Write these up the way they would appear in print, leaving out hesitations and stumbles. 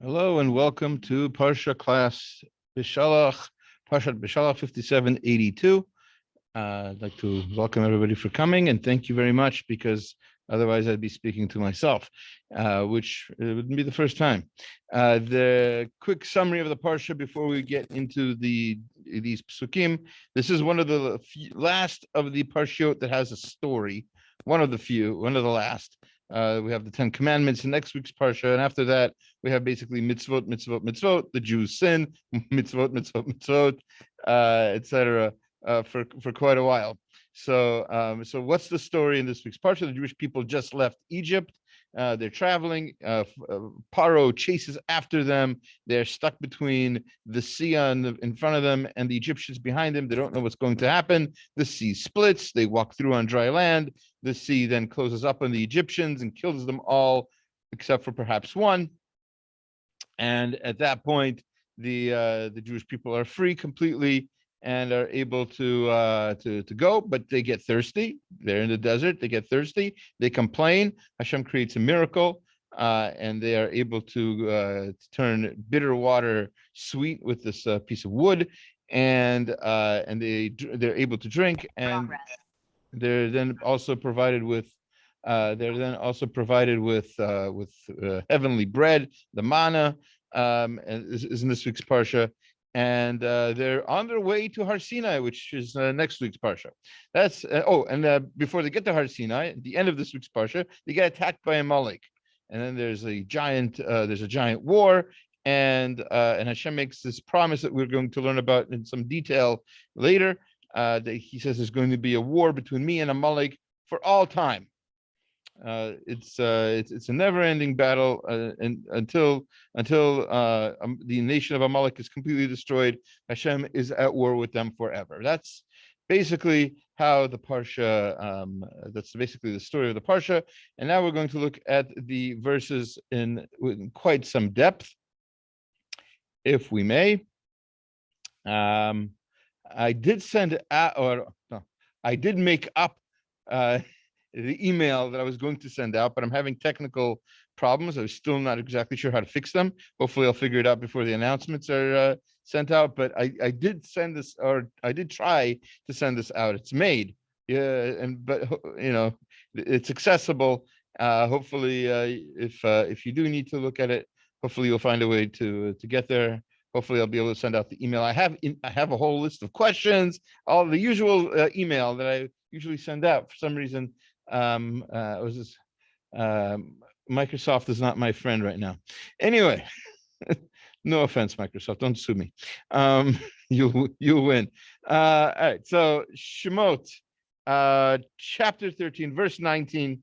Hello and welcome to Parsha Class Beshalach, Parsha Beshalach 5782. I'd like to welcome everybody for coming and thank you very much, because otherwise I'd be speaking to myself, which wouldn't be the first time. The quick summary of the Parsha before we get into these psukim. This is one of the last of the Parshiot that has a story. One of the last. We have the 10 Commandments in next week's Parsha, and after that, we have basically mitzvot, the Jews sin, mitzvot, etc. For quite a while. So what's the story in this week's Parsha? The Jewish people just left Egypt. They're traveling. Paro chases after them. They're stuck between the sea in front of them and the Egyptians behind them. They don't know what's going to happen. The sea splits. They walk through on dry land. The sea then closes up on the Egyptians and kills them all, except for perhaps one. And at that point, the Jewish people are free completely and are able to go, but they get thirsty. They're in the desert. They get thirsty. They complain. Hashem creates a miracle, and they are able to turn bitter water sweet with this piece of wood, and they're able to drink. And they're then also provided with heavenly bread, the manna, is in this week's Parsha. And they're on their way to Har Sinai, which is next week's Parsha. That's before they get to Har Sinai, at the end of this week's Parsha, they get attacked by Amalek, and then there's a giant war, and Hashem makes this promise that we're going to learn about in some detail later. That he says there's going to be a war between me and Amalek for all time. It's a never-ending battle until the nation of Amalek is completely destroyed. Hashem is at war with them forever. That's basically how the Parsha. That's basically the story of the Parsha. And now we're going to look at the verses in quite some depth, if we may. I did make up the email that I was going to send out, but I'm having technical problems. I was still not exactly sure how to fix them. Hopefully I'll figure it out before the announcements are sent out, but I did send this, or I did try to send this out. It's made, but it's accessible. Hopefully, if you do need to look at it, hopefully you'll find a way to get there. Hopefully I'll be able to send out the email. I have a whole list of questions, all the usual email that I usually send out. For some reason, Microsoft is not my friend right now. Anyway, no offense, Microsoft, don't sue me. You'll win. All right, so Shemot, chapter 13, verse 19.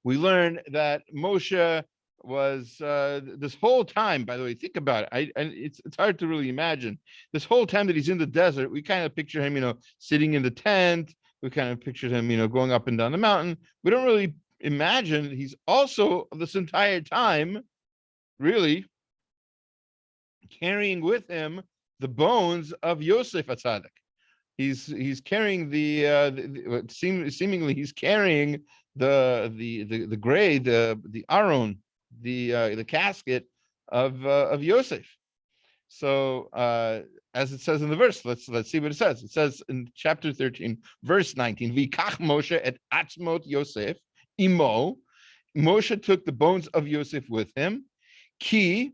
We learn that Moshe was this whole time, by the way, think about it. It's hard to really imagine. This whole time that he's in the desert, we kind of picture him, sitting in the tent. We kind of pictured him, going up and down the mountain. We don't really imagine he's also this entire time really carrying with him the bones of Yosef Atzadik. He's carrying seemingly he's carrying the grave, the aron, the casket of Yosef. So as it says in the verse, let's see what it says. It says in chapter 13, verse 19, Vikach Moshe et atzmot Yosef imo. Moshe took the bones of Yosef with him. Ki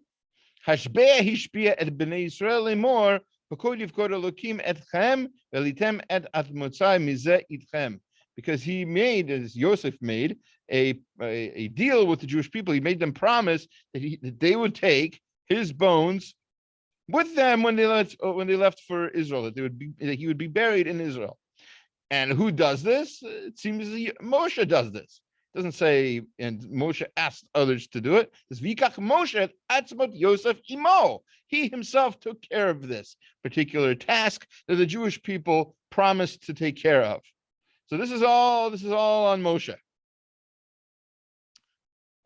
hashbeh hishpia et bnei Yisrael lemor v'kol yivkod Elokim etchem v'litem et atmotzai mizeh itchem. Because he made, as Yosef made, a deal with the Jewish people. He made them promise that they would take his bones with them when they left for Israel, that he would be buried in Israel. And who does this? It seems Moshe does this. It doesn't say, and Moshe asked others to do it. It's Vikach Moshe atzmot Yosef imo. He himself took care of this particular task that the Jewish people promised to take care of. So this is all on Moshe.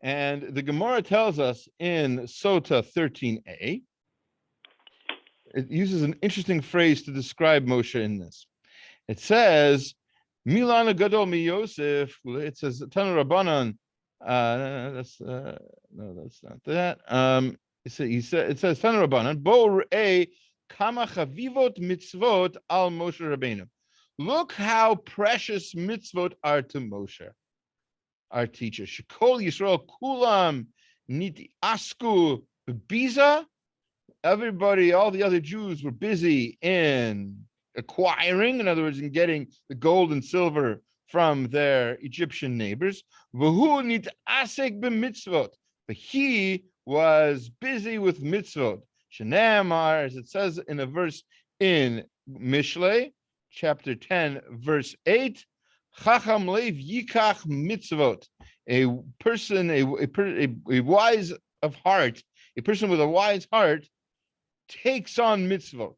And the Gemara tells us in Sota 13a, it uses an interesting phrase to describe Moshe in this. It says, Milana Gadol mi Yosef, it says, Tanu Rabbanan, That's no, that's not that. It says Tan Rabbanan Bo Re'eh Kama Chavivot Mitzvot Al Moshe Rabbeinu. Look how precious mitzvot are to Moshe, our teacher. Shekol Yisrael Kulam Niti Asku Biza. Everybody, all the other Jews were busy in acquiring, in other words, in getting the gold and silver from their Egyptian neighbors. V'hu nit asek b'mitzvot. But he was busy with mitzvot. Shenamar, as it says in a verse in Mishlei, chapter 10, verse 8, Chacham leiv yikach mitzvot. A person, a wise of heart, a person with a wise heart takes on mitzvot.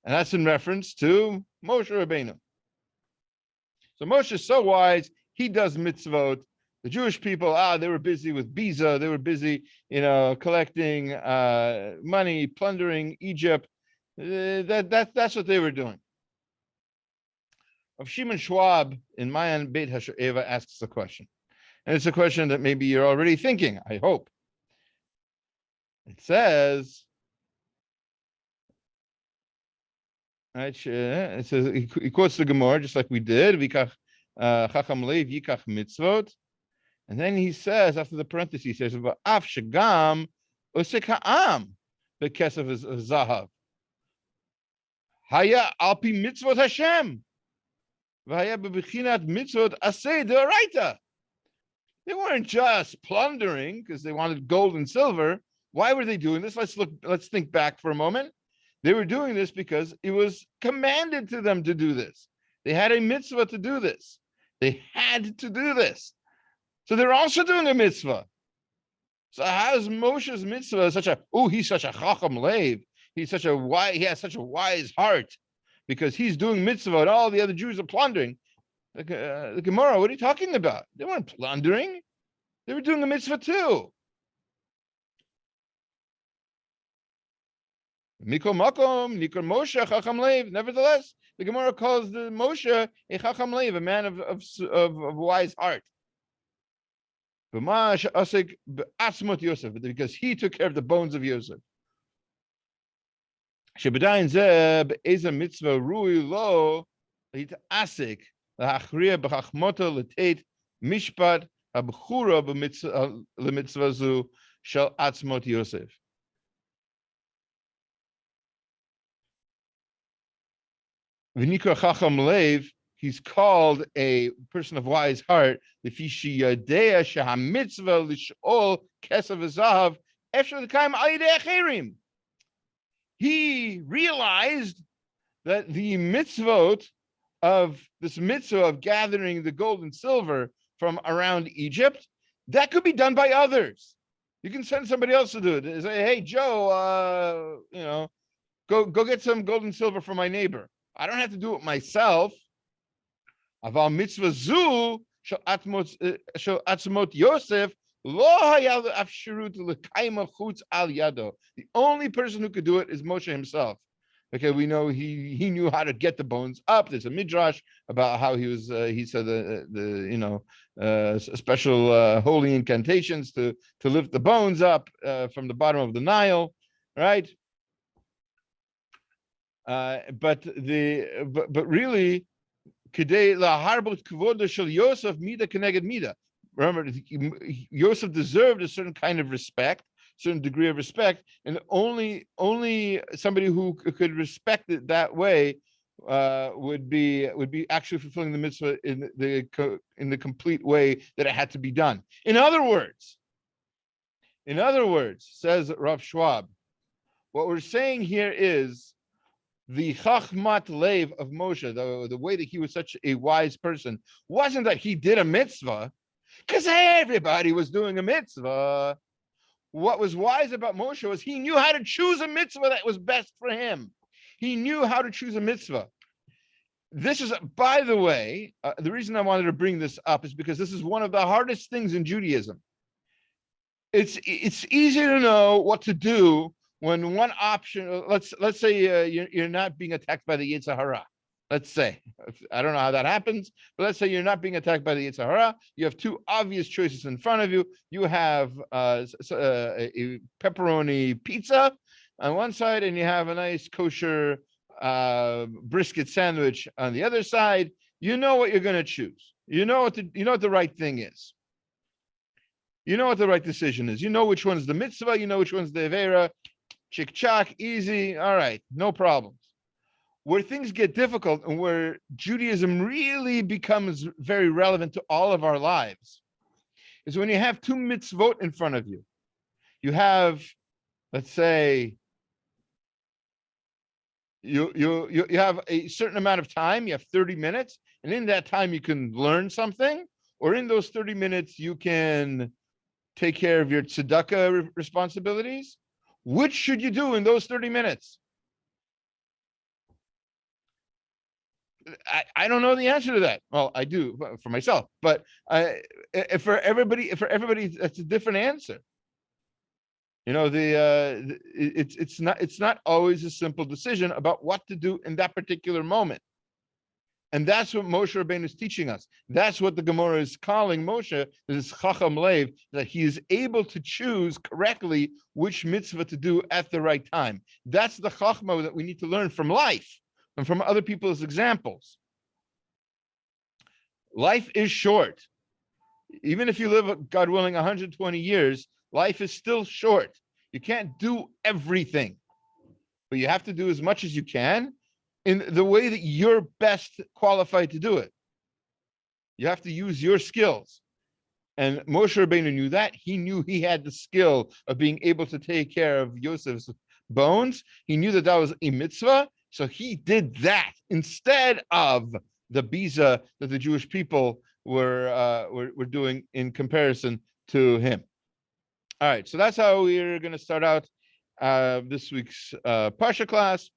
And that's in reference to Moshe Rabbeinu. So Moshe is so wise, he does mitzvot. The Jewish people, they were busy with Biza, they were busy, collecting money, plundering Egypt. That's what they were doing. Rav Shimon Schwab in Mayan Beit HaShoeva asks a question. And it's a question that maybe you're already thinking, I hope. It says, right, it says, he quotes the Gemara just like we did, Vikach Chacham Leiv Yikach Mitzvot. And then he says, after the parenthesis, he says, Af Shagam Osek Ha'am Bekesef Zahav. Haya Alpi Mitzvot Hashem. V'haya Bebechinat Mitzvot Aseh Deoraita. They weren't just plundering because they wanted gold and silver. Why were they doing this? Let's think back for a moment. They were doing this because it was commanded to them to do this. They had a mitzvah to do this. They had to do this. So they're also doing a mitzvah. So how is Moshe's mitzvah he's such a chacham leiv. He has such a wise heart because he's doing mitzvah and all the other Jews are plundering. The Gemara, what are you talking about? They weren't plundering. They were doing a mitzvah too. Mikol Makom, Nikor Moshe, Chacham Leiv. Nevertheless, the Gemara calls the Moshe a Chacham Leiv, a man of wise heart. Because he took care of the bones of Yosef. Shebadayin zeb eza mitzvah rui lo asik lahachriya b'chachmota l'teit mishpat habchura b'mitzvah zu shel atzmot Yosef. V'nikra chacham leiv, he's called a person of wise heart. L'fishi yadea shehamitzvah l'shol kesef v'zahav efshar l'kaim al yidei acherim. He realized that the mitzvot of this mitzvah of gathering the gold and silver from around Egypt, that could be done by others. You can send somebody else to do it. Say, hey, Joe, go get some gold and silver from my neighbor. I don't have to do it myself. Aval mitzvah zu shel atzmot Yosef. The only person who could do it is Moshe himself. Okay, we know he knew how to get the bones up. There's a midrash about how he said special holy incantations to lift the bones up from the bottom of the Nile, right? But really, Kedei laharbot kvoda shel Yosef mida keneged mida. Remember, Yosef deserved a certain kind of respect, certain degree of respect, and only somebody who could respect it that way would be actually fulfilling the mitzvah in the complete way that it had to be done. In other words, says Rav Schwab, what we're saying here is the chachmat leiv of Moshe, the way that he was such a wise person, wasn't that he did a mitzvah because everybody was doing a mitzvah. What was wise about Moshe was he knew how to choose a mitzvah that was best for him. He knew how to choose a mitzvah. This is, by the way, the reason I wanted to bring this up is because this is one of the hardest things in Judaism. It's easy to know what to do when one option, let's say you're not being attacked by the Yetzer Hara, Let's say, I don't know how that happens, but let's say you're not being attacked by the Yetzer Hara. You have two obvious choices in front of you. You have a pepperoni pizza on one side, and you have a nice kosher brisket sandwich on the other side. You know what you're going to choose. You know what the right thing is. You know what the right decision is. You know which one's the mitzvah. You know which one's the avera. Chick chack, easy. All right, no problems. Where things get difficult and where Judaism really becomes very relevant to all of our lives is when you have two mitzvot in front of you. You have, let's say, you have a certain amount of time. You have 30 minutes, and in that time you can learn something, or in those 30 minutes you can take care of your tzedakah responsibilities. Which should you do in those 30 minutes? I don't know the answer to that. Well, I do for myself, but for everybody, that's a different answer. You know, it's not always a simple decision about what to do in that particular moment. And that's what Moshe Rabbeinu is teaching us. That's what the Gemara is calling Moshe, this Chacham Lev, that he is able to choose correctly which mitzvah to do at the right time. That's the Chachma that we need to learn from life and from other people's examples. Life is short. Even if you live, God willing, 120 years, life is still short. You can't do everything, but you have to do as much as you can in the way that you're best qualified to do it. You have to use your skills. And Moshe Rabbeinu knew that. He knew he had the skill of being able to take care of Yosef's bones. He knew that that was a mitzvah. So he did that instead of the biza that the Jewish people were doing in comparison to him. All right, so that's how we're going to start out this week's Parsha class.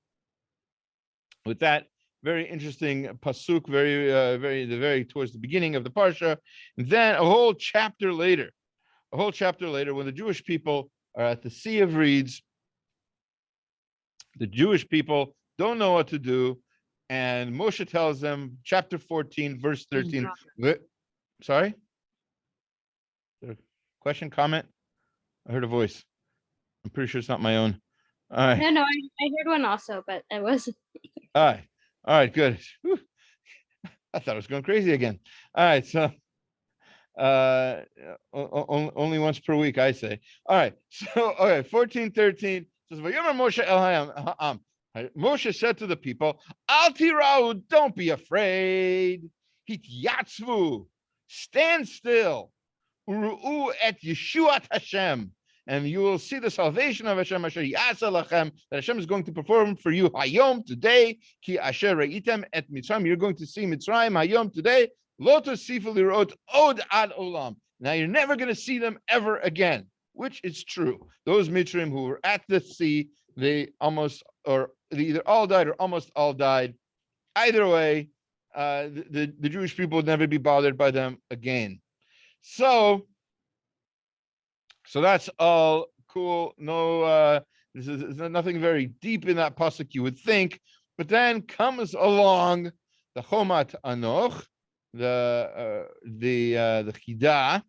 With that very interesting pasuk, very towards the beginning of the Parsha, and then a whole chapter later, when the Jewish people are at the Sea of Reeds, the Jewish people don't know what to do, and Moshe tells them, chapter 14, verse 13. Sorry? Question, comment? I heard a voice. I'm pretty sure it's not my own. All right. No, I heard one also, but it wasn't. All right, good. Whew. I thought I was going crazy again. All right, so only once per week, I say. All right, so 14:13 says, Moshe said to the people, Al tirau, don't be afraid. Hityatzvu, stand still. Uru'u et Yeshuat Hashem, and you will see the salvation of Hashem, Asher Yasa Lachem, that Hashem is going to perform for you Hayom today. Ki Asher Reitem et Mitzrayim, you're going to see Mitzrayim Hayom today. Lo tosifu lirot od ad olam. Now you're never going to see them ever again, which is true. Those Mitzrayim who were at the sea, they either all died or almost all died. Either way, the Jewish people would never be bothered by them again. So that's all cool. No, this is nothing very deep in that pasuk, you would think. But then comes along the Chomat Anoch, the Chidah,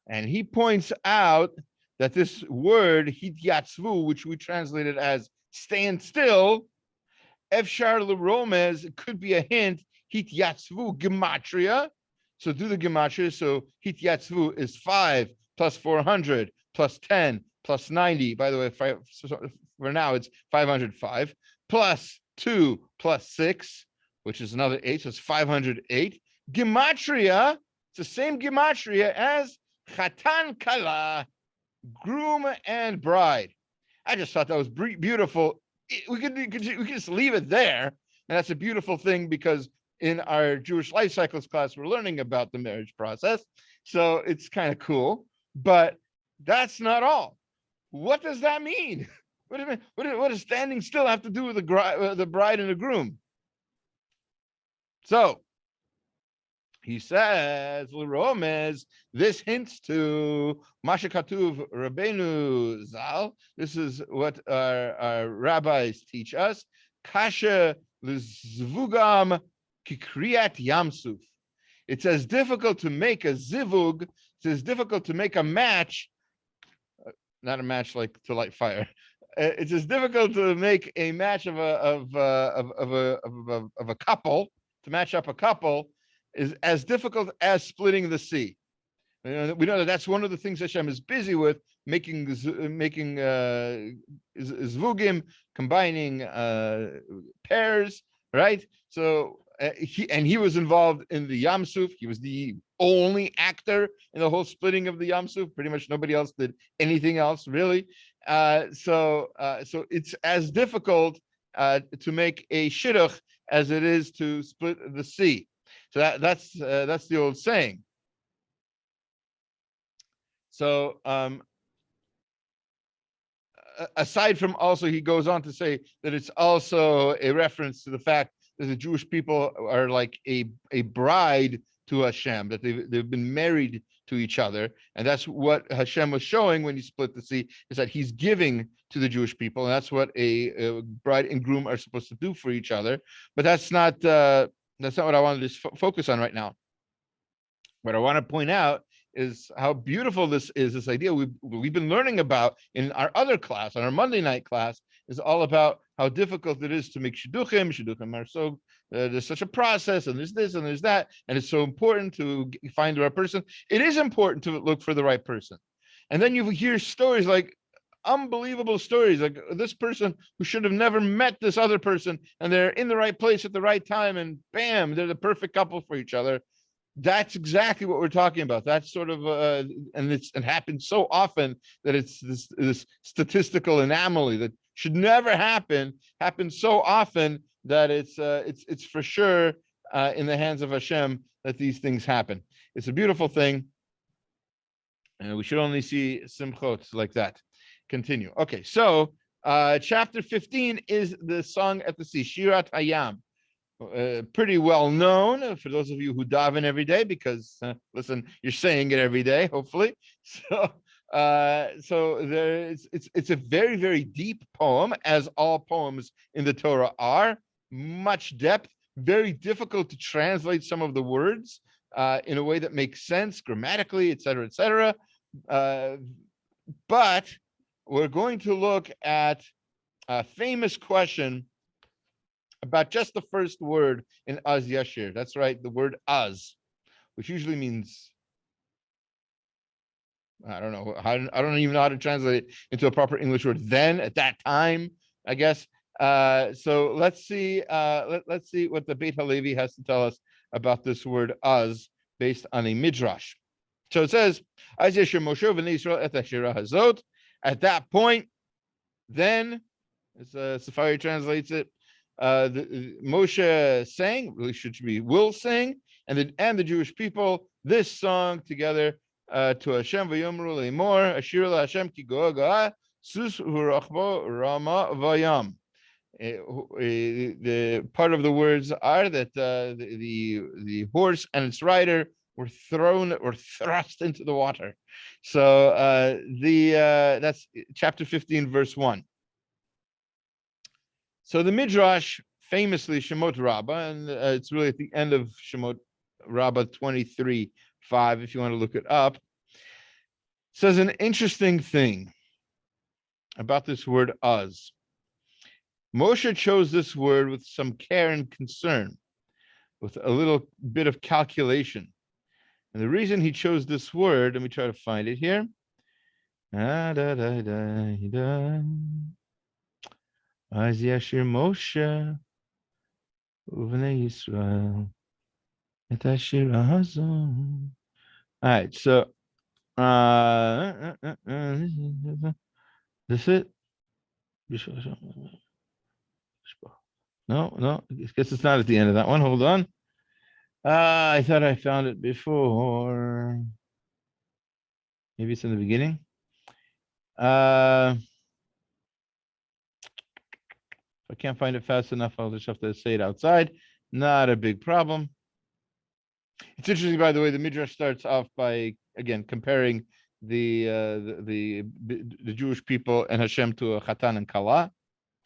and he points out that this word Hityatzvu, which we translated as stand still, Efshar L'Romez, could be a hint. Hityatzvu gematria. So do the gematria. So Hityatzvu is 5 plus 400 plus 10 plus 90. By the way, for now it's 505 plus 2 plus 6, which is another 8. So it's 508. Gematria, it's the same gematria as Chatan Kala, groom and bride. I just thought that was beautiful. We could just leave it there, and that's a beautiful thing because in our Jewish life cycles class, we're learning about the marriage process. So it's kind of cool, but that's not all. What does that mean? What does standing still have to do with the bride and the groom? So he says, L'Romez, this hints to Masha Katuv Rabbeinu Zal. This is what our rabbis teach us. Kasha L'zvugam kikriyat yamsuf. It's as difficult to make a zivug. It's as difficult to make a match, not a match like to light fire. It's as difficult to make a match of a couple, to match up a couple, is as difficult as splitting the sea. We know that that's one of the things Hashem is busy with, making zvugim, combining pairs, right? So he was involved in the Yamsuf. He was the only actor in the whole splitting of the Yamsuf. Pretty much nobody else did anything else, really. So it's as difficult to make a shidduch as it is to split the sea. So that's the old saying. So aside from also, he goes on to say that it's also a reference to the fact that the Jewish people are like a bride to Hashem, that they've been married to each other. And that's what Hashem was showing when he split the sea, is that he's giving to the Jewish people. And that's what a bride and groom are supposed to do for each other. But that's not what I wanted to focus on right now. What I want to point out is how beautiful this is. This idea we've been learning about in our other class, on our Monday night class, is all about how difficult it is to make shidduchim. Shidduchim are so there's such a process, and there's this and there's that, and it's so important to find the right person. It is important to look for the right person, and then you hear stories like unbelievable stories, like this person who should have never met this other person, and they're in the right place at the right time, and bam, they're the perfect couple for each other. That's exactly what we're talking about. That's sort of, and it happens so often that it's this statistical anomaly that should never happen. Happens so often that it's for sure in the hands of Hashem that these things happen. It's a beautiful thing, and we should only see simchot like that. Continue. Okay, so chapter 15 is the song at the sea, Shirat Hayam. Pretty well known for those of you who daven every day, because listen, you're saying it every day, hopefully. So it's a very, very deep poem, as all poems in the Torah are. Much depth, very difficult to translate some of the words in a way that makes sense grammatically, etc., etc. But we're going to look at a famous question about just the first word in Az Yashir. That's right, the word Az, which usually means, I don't know, I don't even know how to translate it into a proper English word. Then, at that time, I guess. So let's see what the Beit HaLevi has to tell us about this word Az, based on a midrash. So it says, Az Yashir Moshe v'nei Yisrael et hashira hazot. At that point, then, as Safari translates it, Moshe sang, really should be will sing, and the Jewish people this song together to Hashem v'yomru le'mor ashir Hashem ki go'a sus hurachbo rama vayam. The part of the words are that the horse and its rider were thrust into the water. So that's chapter 15, verse 1. So the Midrash, famously Shemot Rabbah, and it's really at the end of Shemot Rabbah 23:5, if you want to look it up, says an interesting thing about this word Az. Moshe chose this word with some care and concern, with a little bit of calculation. And the reason he chose this word, let me try to find it here. Az Yashir Moshe uvnei Yisrael et hashira hazon. All right, so this it. No, I guess it's not at the end of that one. Hold on. I thought I found it before. Maybe it's in the beginning. If I can't find it fast enough, I'll just have to say it outside. Not a big problem. It's interesting, by the way, the Midrash starts off by, again, comparing the Jewish people and Hashem to a Chatan and Kala.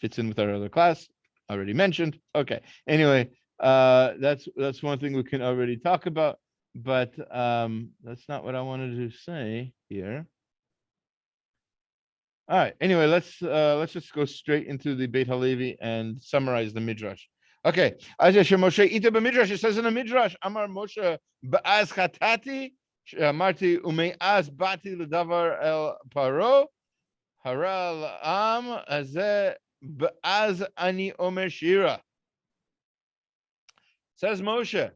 Fits in with our other class. already mentioned. Okay. Anyway, that's one thing we can already talk about, but that's not what I wanted to say here. All right. Anyway, let's just go straight into the Beit Halevi and summarize the midrash. Okay. As Moshe ita b'midrash, it says in the midrash, Amar Moshe ba'az chatati, Marti ume'az bati l'davar el paro, hara l'am azeh ba'az ani omer shira. Says Moshe,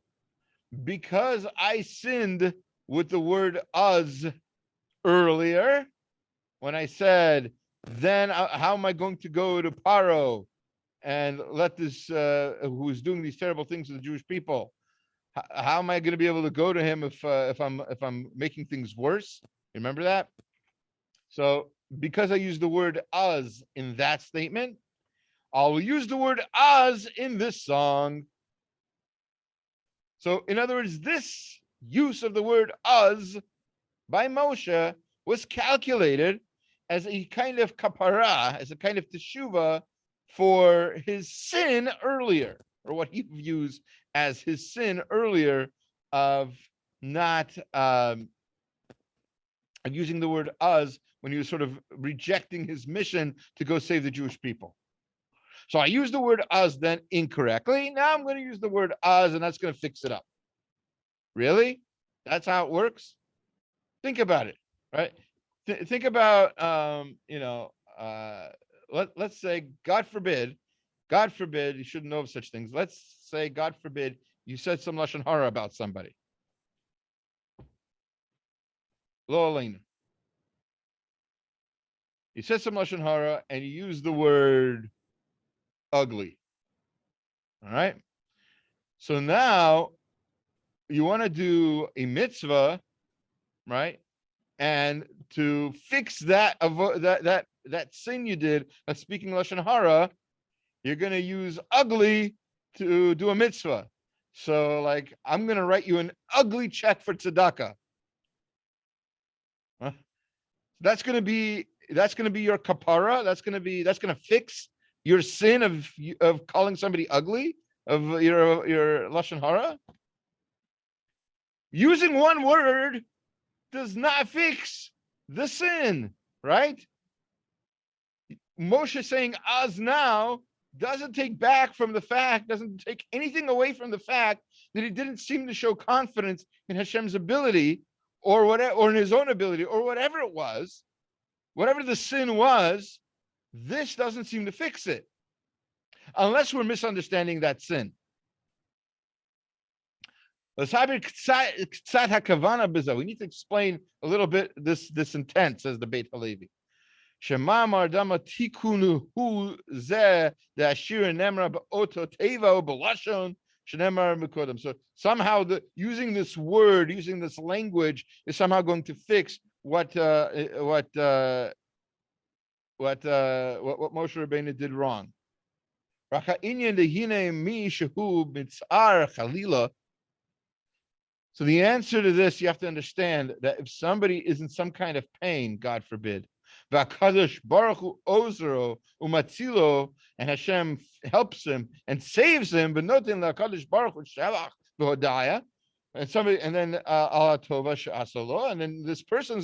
because I sinned with the word az earlier, when I said, then how am I going to go to Paro and let this who's doing these terrible things to the Jewish people? How am I going to be able to go to him if I'm making things worse? Remember that? So because I used the word az in that statement, I'll use the word az in this song. So in other words, this use of the word az by Moshe was calculated as a kind of kapara, as a kind of teshuva for his sin earlier, or what he views as his sin earlier of not using the word az when he was sort of rejecting his mission to go save the Jewish people. So I used the word az then incorrectly. Now I'm going to use the word az, and that's going to fix it up. Really? That's how it works? Think about it, right? Think about, let's say, God forbid, you shouldn't know of such things. Let's say, God forbid, you said some lashon hara about somebody. Lo aleinu. You said some lashon hara and you used the word ugly. All right. So now you want to do a mitzvah, right? And to fix that sin you did of speaking lashon hara, you're going to use ugly to do a mitzvah. So, like, I'm going to write you an ugly check for tzedakah. Huh? That's going to be your kapara. That's going to fix your sin of calling somebody ugly, of your lashon hara. Using one word does not fix the sin, right? Moshe saying az now doesn't take anything away from the fact that he didn't seem to show confidence in Hashem's ability or in his own ability, or whatever it was, whatever the sin was. This doesn't seem to fix it, unless we're misunderstanding that sin. We need to explain a little bit this intent, says the Beit Halevi. Shema mardama tikunu hu ze the ashira nemra ba'oto teva b'lashon shenemar mikodem. So somehow using this word, using this language, is somehow going to fix what Moshe Rabbeinu did wrong. So the answer to this, you have to understand that if somebody is in some kind of pain, God forbid, V'akadosh Baruch Hu ozro umatzilo, and Hashem helps him and saves him, but nothing l'akadosh Baruch Hu shalach v'hodaya, and then ala tova she'asalo, and then this person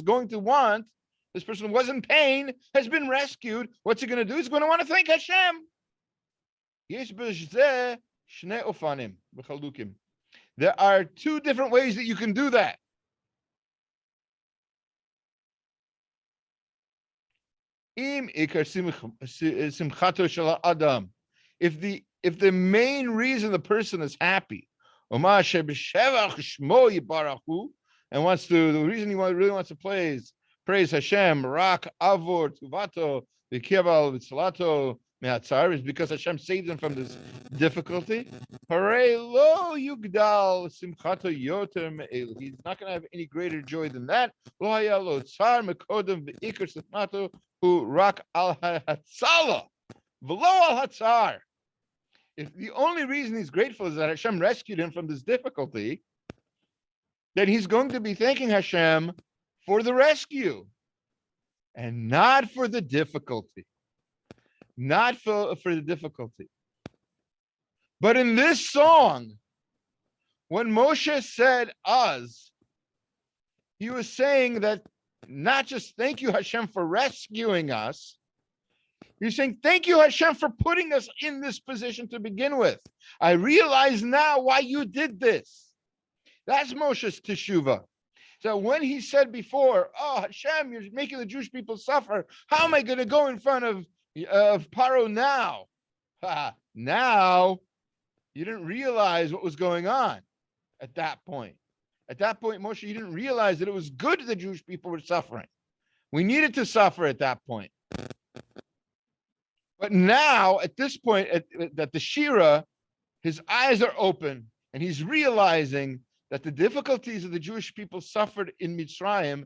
was in pain, has been rescued. What's he going to do? He's going to want to thank Hashem. Yesh b'zeh shnei ofanim v'chalukim. There are two different ways that you can do that. If the main reason the person is happy, and the reason he really wants to praise Hashem, Rak Avor Tuvato V'Kival V'Tzalato Me'atzar, is because Hashem saved him from this difficulty. He's not going to have any greater joy than that. If the only reason he's grateful is that Hashem rescued him from this difficulty, then he's going to be thanking Hashem for the rescue and not for the difficulty. Not for the difficulty. But in this song, when Moshe said us, he was saying that not just thank you, Hashem, for rescuing us. He's saying, thank you, Hashem, for putting us in this position to begin with. I realize now why you did this. That's Moshe's teshuvah. So when he said before, oh, Hashem, you're making the Jewish people suffer. How am I going to go in front of Paro now? Now, you didn't realize what was going on at that point. At that point, Moshe, you didn't realize that it was good that the Jewish people were suffering. We needed to suffer at that point. But now, at this point, that the Shira, his eyes are open, and he's realizing that the difficulties that the Jewish people suffered in Mitzrayim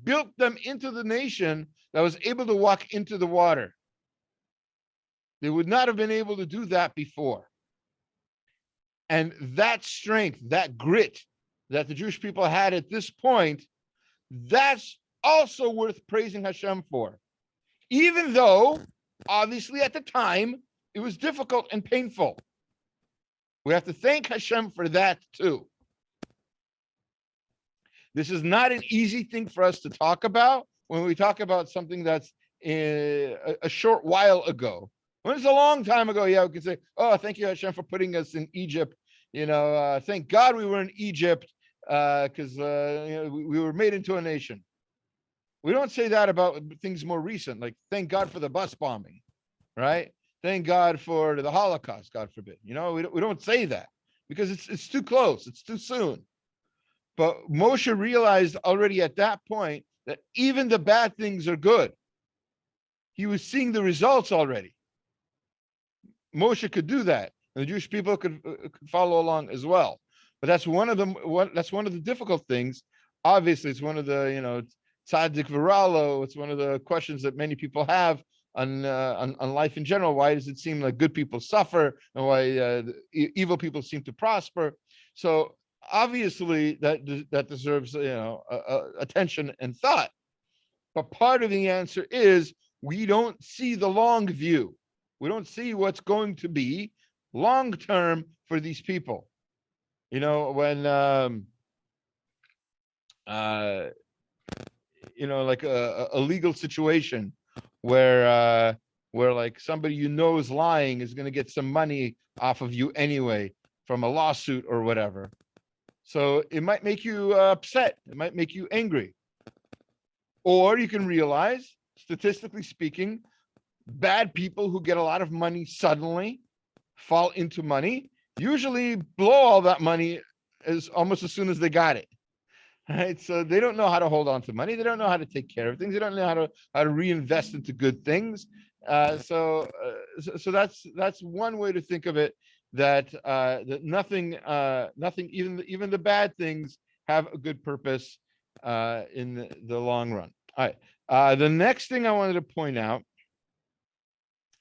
built them into the nation that was able to walk into the water. They would not have been able to do that before. And that strength, that grit that the Jewish people had at this point, that's also worth praising Hashem for. Even though, obviously, at the time, it was difficult and painful. We have to thank Hashem for that too. This is not an easy thing for us to talk about when we talk about something that's a short while ago. When it's a long time ago, yeah, we can say, oh, thank you, Hashem, for putting us in Egypt. Thank God we were in Egypt because we were made into a nation. We don't say that about things more recent, like thank God for the bus bombing, right? Thank God for the Holocaust, God forbid. We don't say that because it's too close, it's too soon. But Moshe realized already at that point that even the bad things are good. He was seeing the results already. Moshe could do that, and the Jewish people could follow along as well. But that's one of the difficult things. Obviously, it's one of the tzaddik v'ralo. It's one of the questions that many people have on life in general. Why does it seem like good people suffer, and why evil people seem to prosper? So obviously, that deserves attention and thought. But part of the answer is we don't see the long view. We don't see what's going to be long term for these people. When like a legal situation where like somebody is lying is going to get some money off of you anyway from a lawsuit or whatever. So it might make you upset. It might make you angry. Or you can realize, statistically speaking, bad people who get a lot of money suddenly fall into money, usually blow all that money almost as soon as they got it. Right? So they don't know how to hold on to money. They don't know how to take care of things. They don't know how to reinvest into good things. So that's one way to think of it. That nothing, even the bad things have a good purpose in the long run. All right. The next thing I wanted to point out,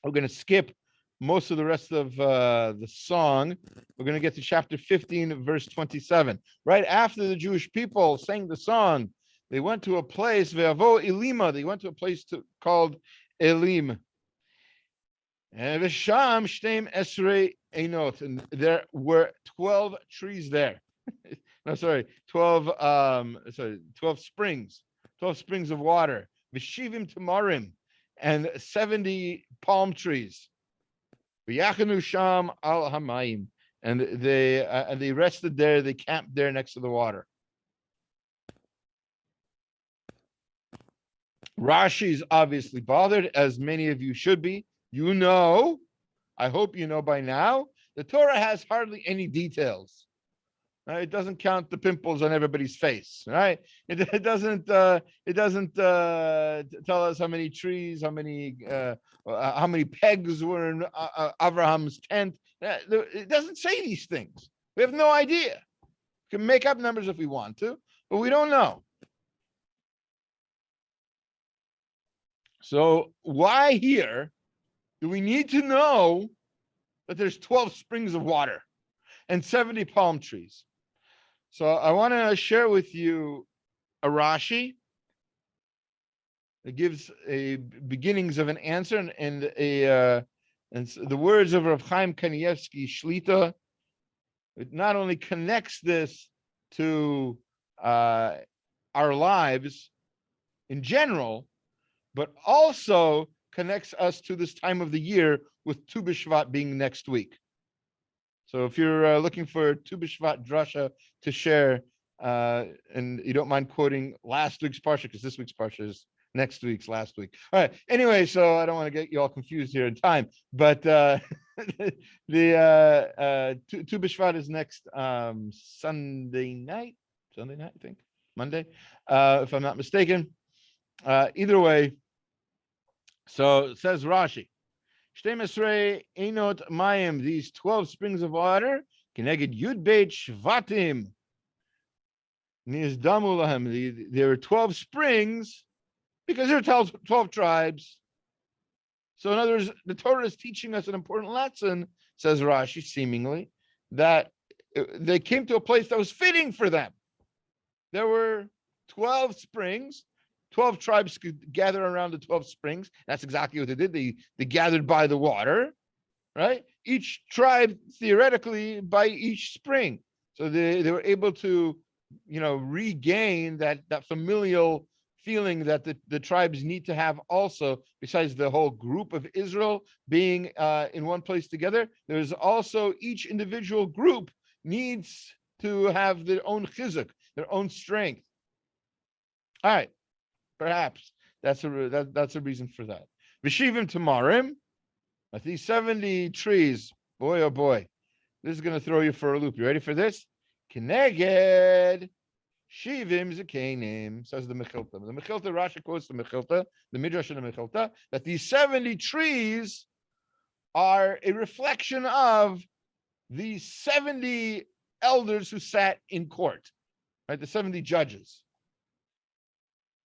we're going to skip most of the rest of the song. We're going to get to chapter 15, verse 27. Right after the Jewish people sang the song, they went to a place, Ve'avo Elima, they went to a place called Elim. And V'sham Shteim Esrei Einot, and there were 12 trees there. 12 springs, 12 springs of water. V'shivim Tamarim, and 70 palm trees. V'yachanu sham al hamayim, and they rested there. They camped there next to the water. Rashi is obviously bothered, as many of you should be. I hope you know by now, the Torah has hardly any details. Right? It doesn't count the pimples on everybody's face, right? It doesn't tell us how many trees, how many pegs were in Abraham's tent. It doesn't say these things. We have no idea. We can make up numbers if we want to, but we don't know. So why here do we need to know that there's 12 springs of water and 70 palm trees? So I want to share with you a Rashi that gives a beginnings of an answer and And so the words of Rav Chaim Kanievsky Shlita, it not only connects this to our lives in general, but also connects us to this time of the year with Tu B'Shvat being next week. So if you're looking for Tu B'Shvat drasha to share, and you don't mind quoting last week's Parsha, because this week's Parsha is next week's last week. All right. Anyway, so I don't want to get you all confused here in time, but the Tu B'Shvat is next Sunday night, I think, Monday, if I'm not mistaken. Either way, so it says Rashi, Shtemesrei Einot Mayim, these 12 springs of water, Keneged Yud Beit Shvatim, Nizdamu Lahem. There are 12 springs because there are 12 tribes. So in other words, the Torah is teaching us an important lesson, says Rashi, seemingly, that they came to a place that was fitting for them. There were 12 springs. 12 tribes could gather around the 12 springs. That's exactly what they did. They gathered by the water, right? Each tribe theoretically by each spring. So they were able to, regain that familial feeling that the tribes need to have also, besides the whole group of Israel being in one place together. There's also each individual group needs to have their own chizuk, their own strength. All right. Perhaps that's a reason for that. V'shivim tamarim, at these 70 trees, boy, oh boy, this is going to throw you for a loop. You ready for this? Keneged shivim zekanim, says the Mechilta. The Mechilta, Rashi quotes the Mechilta, the Midrash and the Mechilta, that these 70 trees are a reflection of the 70 elders who sat in court, right? The 70 judges.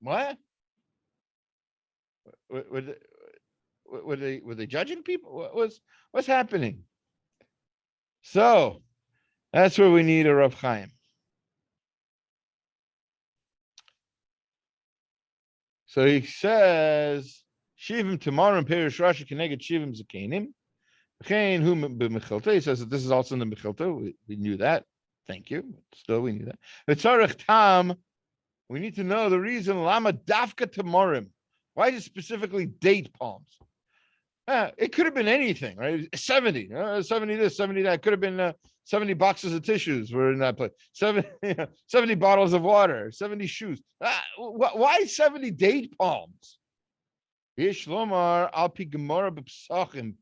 What? Were they judging people? What's happening? So that's where we need a Rav Chaim. So he says, Shivim Tamarim Perish Rashi Keneged Shivim Zekanim. He says that this is also in the Mechilta. We knew that. Thank you. Still, we knew that. But Tzarech Tam, we need to know the reason. Lama Dafka Tamarim. Why is it specifically date palms? It could have been anything, right? 70, 70 this, 70 that. It could have been 70 boxes of tissues were in that place. 70 bottles of water, 70 shoes. Why 70 date palms? Yishlomar Alpi Gemara B'Psachim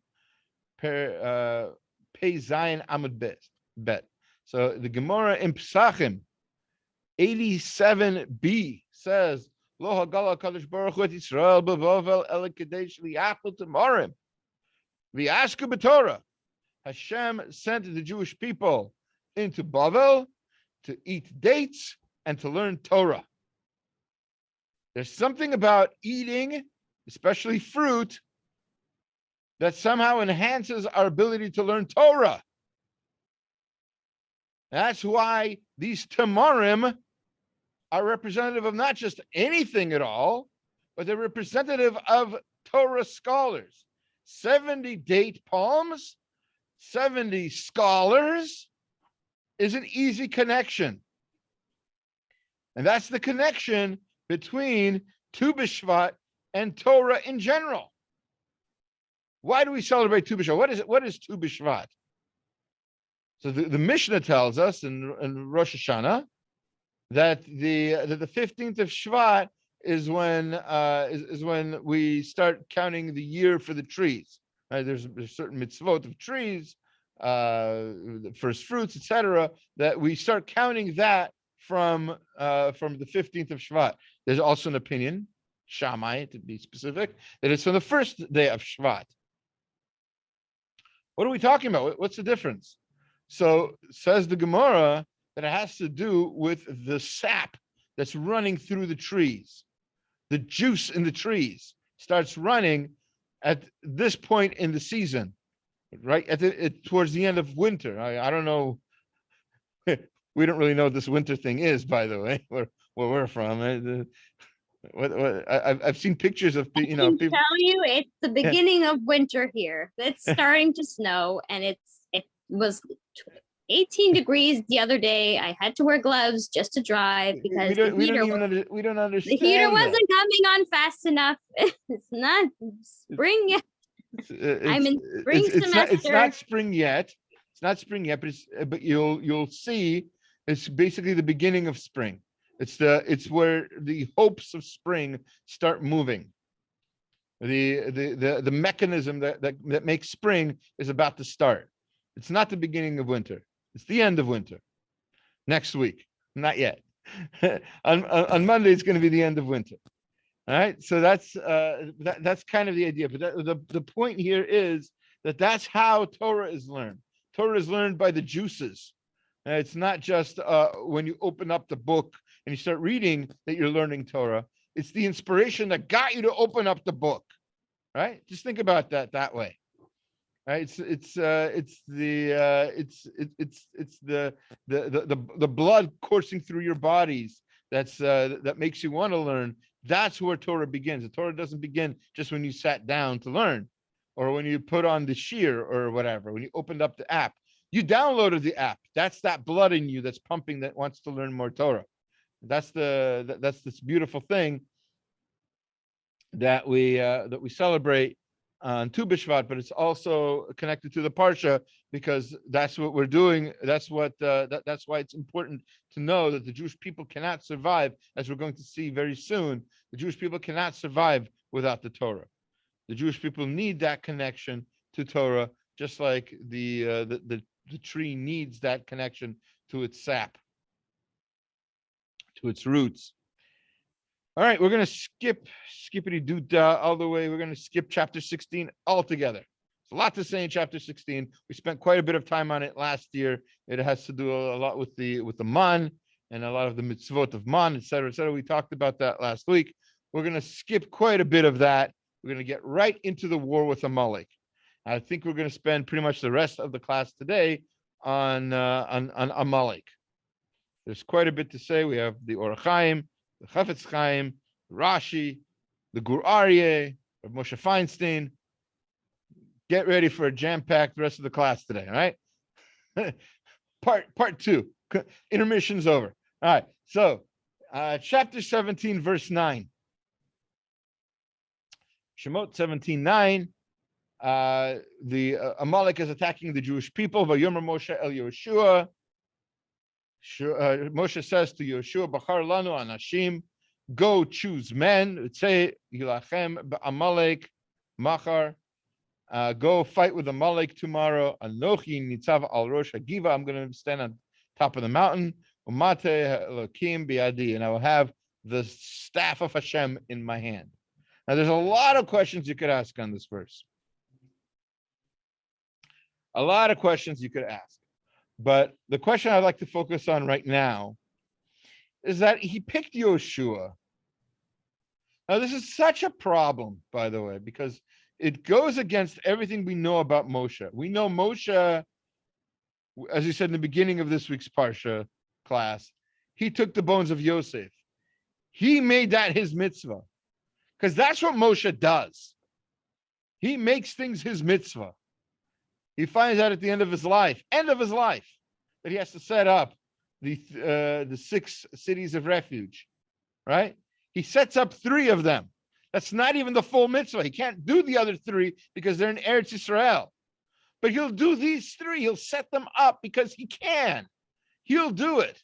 per Pei Zayin Amud Bet. So the Gemara in Psachim 87b says, Lo hagala Kadosh Baruch Hu et Yisrael b'Vovel ele kadesh liyachol tamarim v'yashku b'Torah. Hashem sent the Jewish people into Bavel to eat dates and to learn Torah. There's something about eating, especially fruit, that somehow enhances our ability to learn Torah. That's why these tamarim are representative of not just anything at all, but they're representative of Torah scholars. 70 date palms, 70 scholars is an easy connection. And that's the connection between Tu B'Shvat and Torah in general. Why do we celebrate Tu B'Shvat? What is Tu B'Shvat? So the Mishnah tells us in Rosh Hashanah that the 15th of Shvat is when we start counting the year for the trees. Right? There's certain mitzvot of trees, the first fruits, etc., that we start counting that from the 15th of Shvat. There's also an opinion, Shammai to be specific, that it's from the first day of Shvat. What are we talking about? What's the difference? So says the Gemara that it has to do with the sap that's running through the trees. The juice in the trees starts running at this point in the season, right? Towards the end of winter. I don't know. We don't really know what this winter thing is, by the way, where we're from. I've seen pictures of I people. can tell you, it's the beginning of winter here. It's starting to snow, and it was 18 degrees the other day. I had to wear gloves just to drive because the heater We don't the heater understand that. wasn't coming on fast enough. It's not spring yet. I'm in spring semester. It's not spring yet. It's not spring yet, but you'll see it's basically the beginning of spring. It's where the hopes of spring start moving. The mechanism that makes spring is about to start. It's not the beginning of winter. It's the end of winter. Next week, not yet. on Monday, it's going to be the end of winter. All right, so that's kind of the idea. But the point here is that's how Torah is learned. Torah is learned by the juices. It's not just when you open up the book and you start reading that you're learning Torah. It's the inspiration that got you to open up the book, right? Just think about that way, right? It's the blood coursing through your bodies that makes you want to learn. That's where Torah begins. The Torah doesn't begin just when you sat down to learn, or when you put on the shir or whatever. When you opened up the app, you downloaded the app. That's that blood in you that's pumping, that wants to learn more Torah. That's this beautiful thing that we celebrate on Tu B'Shvat, but it's also connected to the Parsha because that's what we're doing. That's why it's important to know that the Jewish people cannot survive, as we're going to see very soon. The Jewish people cannot survive without the Torah. The Jewish people need that connection to Torah, just like the tree needs that connection to its sap, to its roots. All right, we're going to skippity-doo-dah all the way. We're going to skip chapter 16 altogether. There's a lot to say in chapter 16. We spent quite a bit of time on it last year. It has to do a lot with the man and a lot of the mitzvot of man, et cetera, et cetera. We talked about that last week. We're going to skip quite a bit of that. We're going to get right into the war with Amalek. I think we're going to spend pretty much the rest of the class today on Amalek. There's quite a bit to say. We have the Or HaChaim, the Chafetz Chaim, Rashi, the Gur Aryeh, Moshe Feinstein. Get ready for a jam-packed rest of the class today, all right? Part 2, intermission's over. All right, so chapter 17, verse 9. Shemot 17:9. The Amalek is attacking the Jewish people. Vayomer Moshe el Yehoshua. Moshe says to Yehoshua, Bachar lanu anashim, go choose men. Say Yilachem Amalek Machar. Go fight with Amalek tomorrow. Anochi nitzav al rosh hagiva. I'm going to stand on top of the mountain. Umate Elokim biadi, and I will have the staff of H-Shem in my hand. Now, there's a lot of questions you could ask on this verse. A lot of questions you could ask. But the question I'd like to focus on right now is that he picked Yehoshua. Now, this is such a problem, by the way, because it goes against everything we know about Moshe. We know Moshe, as you said in the beginning of this week's Parsha class, he took the bones of Yosef. He made that his mitzvah, because that's what Moshe does. He makes things his mitzvah. He finds out at the end of his life, that he has to set up the 6 cities of refuge, right? He sets up 3 of them. That's not even the full mitzvah. He can't do the other 3 because they're in Eretz Yisrael. But he'll do these 3. He'll set them up because he can. He'll do it.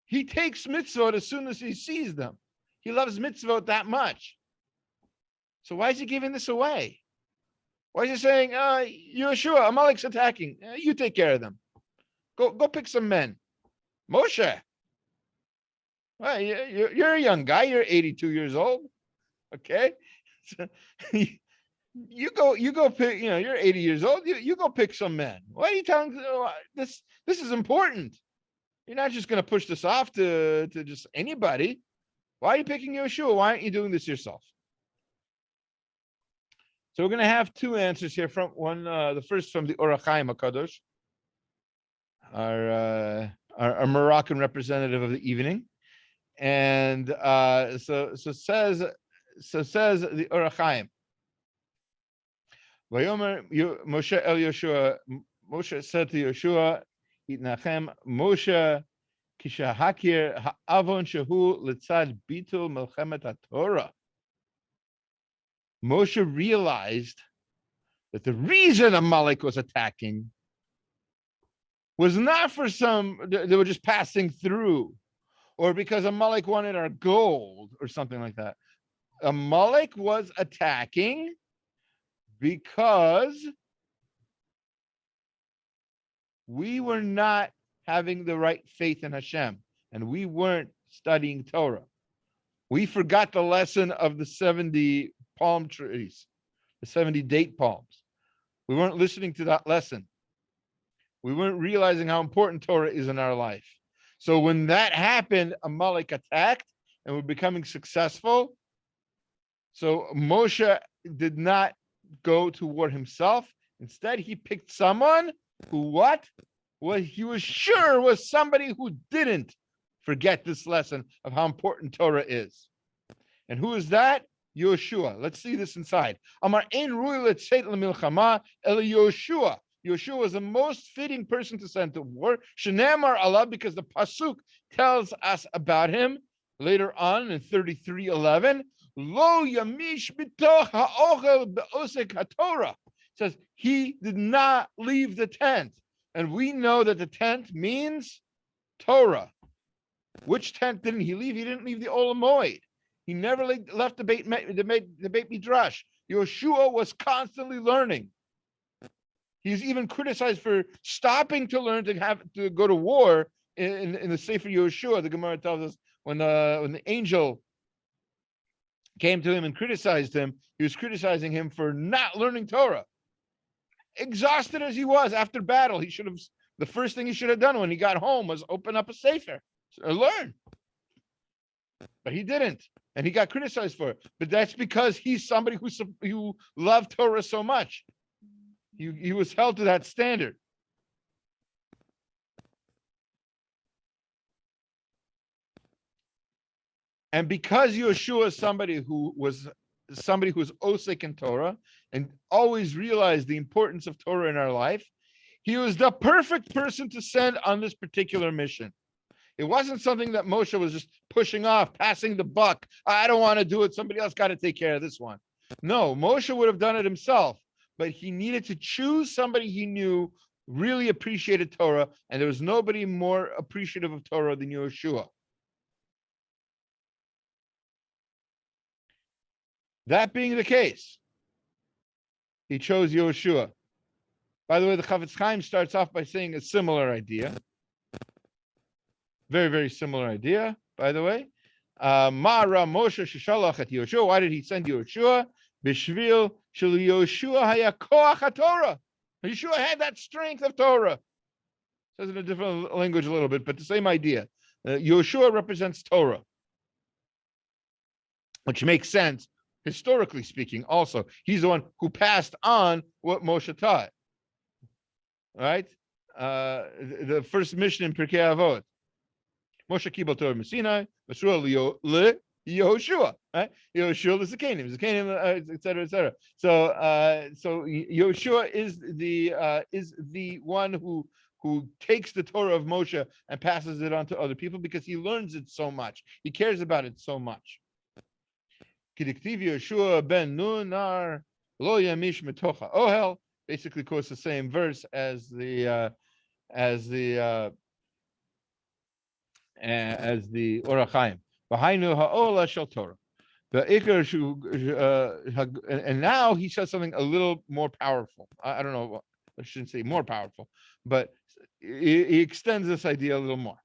He takes mitzvot as soon as he sees them. He loves mitzvot that much. So why is he giving this away? Why is he saying, Yehoshua, Amalek's attacking. You take care of them. Go pick some men. Moshe. Well, you're a young guy. You're 82 years old. Okay. So, you go pick, you're 80 years old. You go pick some men. Why are you telling this? This is important. You're not just going to push this off to just anybody. Why are you picking Yehoshua? Why aren't you doing this yourself? So we're going to have 2 answers here. From one, the first from the Or HaChaim HaKadosh, our Moroccan representative of the evening, And so says the Or HaChaim. Moshe El Yehoshua. Moshe said to Yehoshua, Itnachem Moshe Kishahakir Ha'avon Shehu Litzad Bitul Melchemet HaTorah. Moshe realized that the reason Amalek was attacking was not for they were just passing through, or because Amalek wanted our gold or something like that. Amalek was attacking because we were not having the right faith in Hashem, and we weren't studying Torah. We forgot the lesson of the 70 palm trees, the 70 date palms. We weren't listening to that lesson. We weren't realizing how important Torah is in our life. So when that happened, Amalek attacked and we're becoming successful. So Moshe did not go to war himself. Instead, he picked someone who he was sure was somebody who didn't forget this lesson of how important Torah is. And who is that? Yehoshua. Let's see this inside. Amar ein rui letzeit lemilchama el Yehoshua. Yehoshua was the most fitting person to send to war. Shenamar Allah, because the pasuk tells us about him later on in 33:11. Lo yamish bitoch ha'ochel be'osek haTorah. Says he did not leave the tent, and we know that the tent means Torah. Which tent didn't he leave? He didn't leave the Olam Moed. He never left the Beit Midrash. Yehoshua was constantly learning. He's even criticized for stopping to learn to go to war in the Sefer Yehoshua. The Gemara tells us when the angel came to him and criticized him, he was criticizing him for not learning Torah. Exhausted as he was after battle, the first thing he should have done when he got home was open up a Sefer or learn. But he didn't, and he got criticized for it. But that's because he's somebody who loved Torah so much. He was held to that standard. And because Yehoshua is somebody who was osek in Torah and always realized the importance of Torah in our life, he was the perfect person to send on this particular mission. It wasn't something that Moshe was just pushing off, passing the buck. I don't want to do it. Somebody else got to take care of this one. No, Moshe would have done it himself, but he needed to choose somebody he knew really appreciated Torah, and there was nobody more appreciative of Torah than Yehoshua. That being the case, he chose Yehoshua. By the way, the Chavetz Chaim starts off by saying a similar idea. Very, very similar idea, by the way. Ma'ara Moshe sheshalach et Yehoshua. Why did he send Yehoshua? Bishvil shel Yehoshua haya koach haTorah. Yehoshua had that strength of Torah. Says in a different language a little bit, but the same idea. Yehoshua represents Torah, which makes sense historically speaking. Also, he's the one who passed on what Moshe taught. Right? The first mission in Pirkei Avot. Moshe kibel Torah Sinai, Yeshua Yehoshua, right? Yehoshua is the Canaan, etc., etc. So Yehoshua is the one who takes the Torah of Moshe and passes it on to other people because he learns it so much. He cares about it so much. Kidiktiv Yehoshua ben Nun nar lo yamish metocha ohel basically quotes the same verse as the Or HaChaim. V'hainu ha'ola shel Torah. The ikar and now he says something a little more powerful. I don't know. I shouldn't say more powerful, but he extends this idea a little more.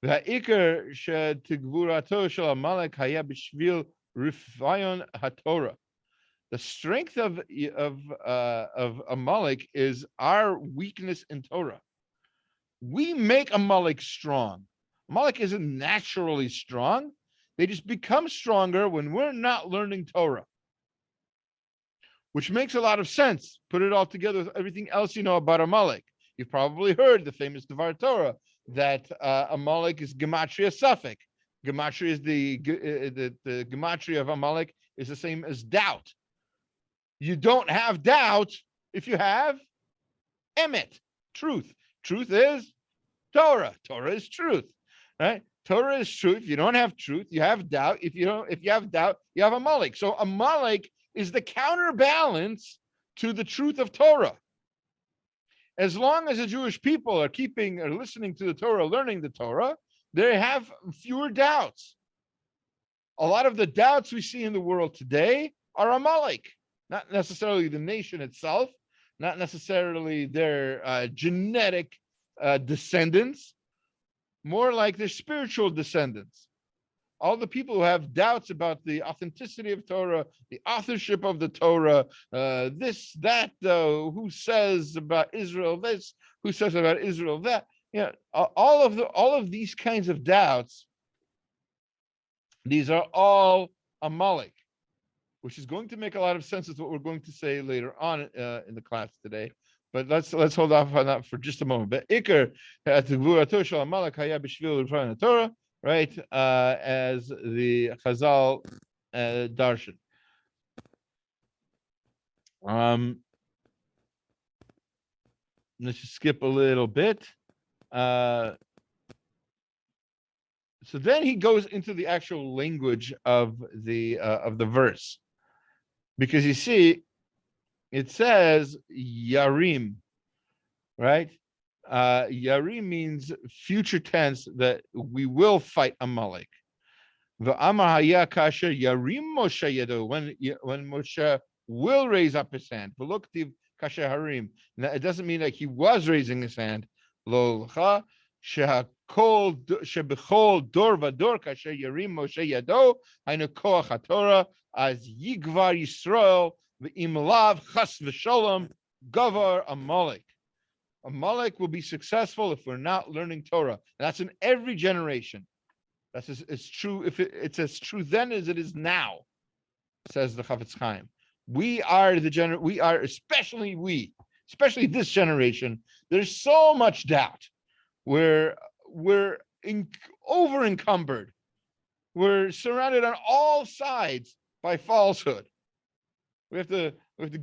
The ikar shetigvurato shel Amalek haya b'shvil rifayon haTorah. The strength of Amalek is our weakness in Torah. We make Amalek strong. Amalek isn't naturally strong. They just become stronger when we're not learning Torah, which makes a lot of sense. Put it all together with everything else you know about Amalek. You've probably heard the famous Devar Torah that Amalek is Gematria Suffolk. Gematria is the gematria of Amalek is the same as doubt. You don't have doubt if you have emet, truth. Truth is Torah. Torah is truth, right? Torah is truth. If you don't have truth, you have doubt. If you have doubt, you have Amalek. So Amalek is the counterbalance to the truth of Torah. As long as the Jewish people are listening to the Torah, learning the Torah, they have fewer doubts. A lot of the doubts we see in the world today are Amalek, not necessarily the nation itself, not necessarily their genetic descendants, more like their spiritual descendants. All the people who have doubts about the authenticity of Torah, the authorship of the Torah, this, that, who says about Israel this, who says about Israel that, all of these kinds of doubts, these are all Amalek, which is going to make a lot of sense with what we're going to say later on in the class today. But let's hold off on that for just a moment. But Iker at the Gvurato shel Amalek haya b'shvil l'Torah Torah, right? As the Chazal darshan. Let's just skip a little bit. So then he goes into the actual language of the verse, because you see, it says Yarim, right? Yarim means future tense, that we will fight Amalek. V'amar haya kasher Yarim Moshe yado, when Moshe will raise up his hand. V'loktiv kasher harim. Now, it doesn't mean like he was raising his hand. Lo l'cha shebechol dor v'dor kasher Yarim Moshe yado hainu koach haTorah as yigvar Yisrael v'im lav chas v'sholom gavar Amalek. Amalek will be successful if we're not learning Torah. And that's in every generation. That's it's true. If it's as true then as it is now, says the Chafetz Chaim. We are especially this generation. There's so much doubt. We're over encumbered. We're surrounded on all sides by falsehood. We have to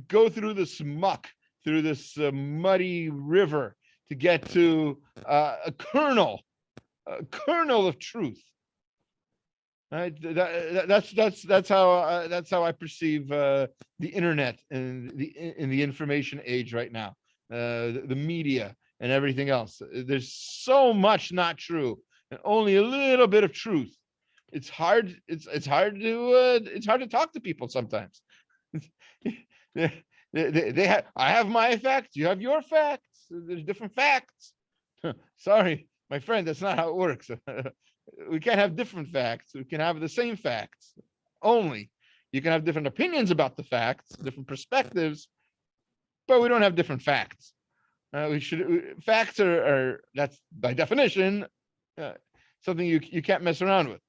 go through this muck, through this muddy river to get to a kernel of truth. Right? That's how I perceive the internet and in the information age right now, the media and everything else. There's so much not true and only a little bit of truth. It's hard. It's hard to talk to people sometimes. I have my facts. You have your facts. There's different facts. Sorry, my friend, that's not how it works. We can't have different facts. We can have the same facts only. You can have different opinions about the facts, different perspectives, but we don't have different facts. Facts are that's by definition something you can't mess around with.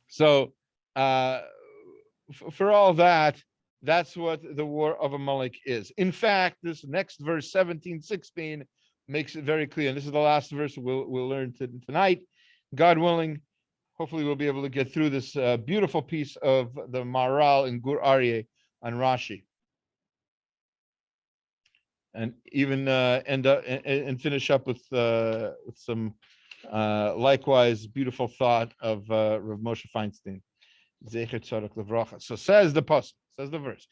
So for all that, that's what the war of Amalek is. In fact, this next verse 17-16 makes it very clear. And this is the last verse we'll learn tonight. God willing, hopefully we'll be able to get through this beautiful piece of the Maharal in Gur Aryeh on Rashi, and even end up and finish up with some likewise beautiful thought of Rav Moshe Feinstein. Zecher Tzadok Levracha. So says the pasuk, says the verse.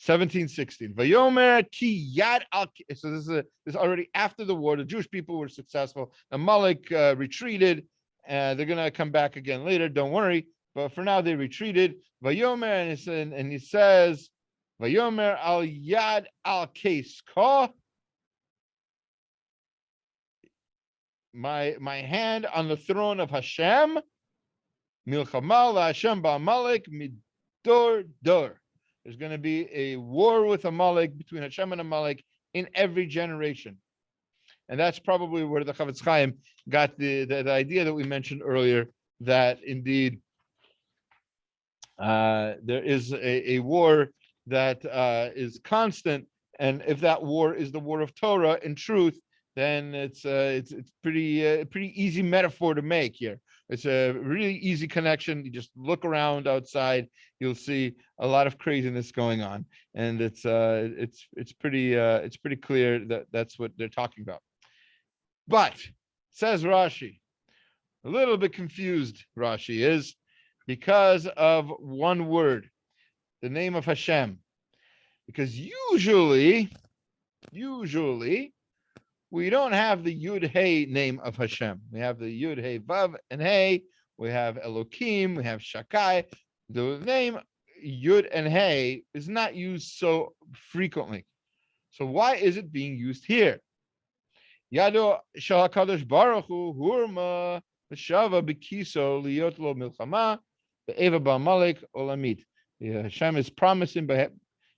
17-16. Vayomer ki yad al. So this is already after the war. The Jewish people were successful. Amalek retreated. They're gonna come back again later. Don't worry. But for now, they retreated. Vayomer, and he says, Vayomer al yad al kes ka. My hand on the throne of Hashem. Milchama Hashem ba'Amalek midor dor. There's going to be a war with Amalek, between Hashem and Amalek, in every generation. And that's probably where the Chafetz Chaim got the idea that we mentioned earlier, that indeed there is a war that is constant. And if that war is the war of Torah in truth, then it's pretty easy metaphor to make here. It's a really easy connection. You just look around outside, you'll see a lot of craziness going on, and it's pretty clear that that's what they're talking about. But says Rashi, a little bit confused. Rashi is because of one word, the name of Hashem, because usually we don't have the Yud Hey name of Hashem. We have the Yud Hey Vav and Hey. We have Elokim. We have Shakai. The name Yud and Hey is not used so frequently. So why is it being used here? Yado Shal HaKadosh Baruch Hu Hurma Shava Bekiso Liot Lo Milchama Be'eva Ba'Amalek Olamit. Hashem is promising by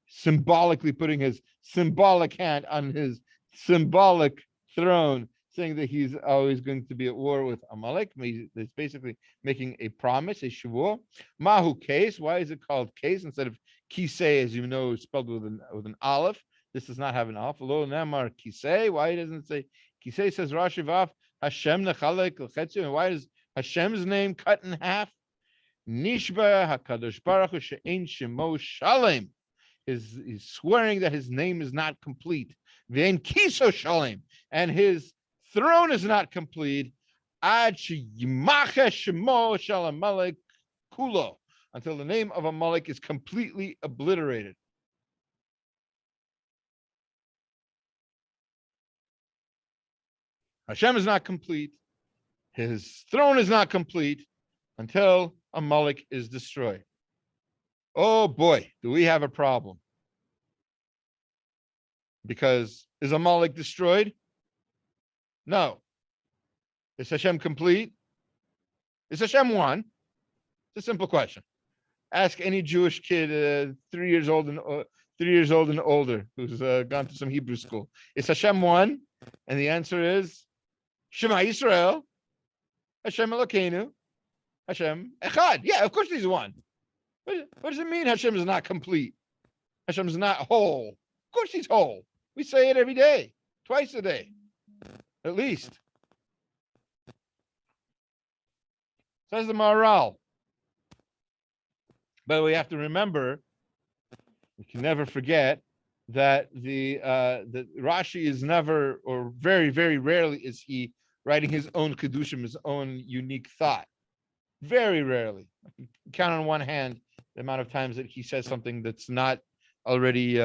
symbolically putting his symbolic hand on his symbolic throne, saying that he's always going to be at war with Amalek. It's basically making a promise, a shavua. Mahu case. Why is it called case instead of kisei, as you know, spelled with an aleph? This does not have an aleph. Lo namar kisei. Why doesn't it say kisei? Says Rashi Vav Hashem nechalek l'chetzu. And why is Hashem's name cut in half? Nishba Hakadosh Baruch Hu she'ein shemo shalem. He's swearing that his name is not complete. Ve'en kiso shalem, and his throne is not complete. Ad sheyimacha shemo shel Amalek kulo, until the name of Amalek is completely obliterated. Hashem is not complete. His throne is not complete until Amalek is destroyed. Oh boy, do we have a problem. Because is Amalek destroyed? No. Is Hashem complete? Is Hashem one? It's a simple question. Ask any Jewish kid 3 years old and 3 years old and older who's gone to some Hebrew school. Is Hashem one? And the answer is Shema Yisrael, Hashem Elokeinu, Hashem Echad. Yeah, of course he's one. What does it mean Hashem is not complete? Hashem is not whole. Of course he's whole. We say it every day, twice a day, at least. Says the Maharal. But we have to remember, we can never forget that the Rashi is never, or very, very rarely is he writing his own Kedushim, his own unique thought. Very rarely. I can count on one hand the amount of times that he says something that's not already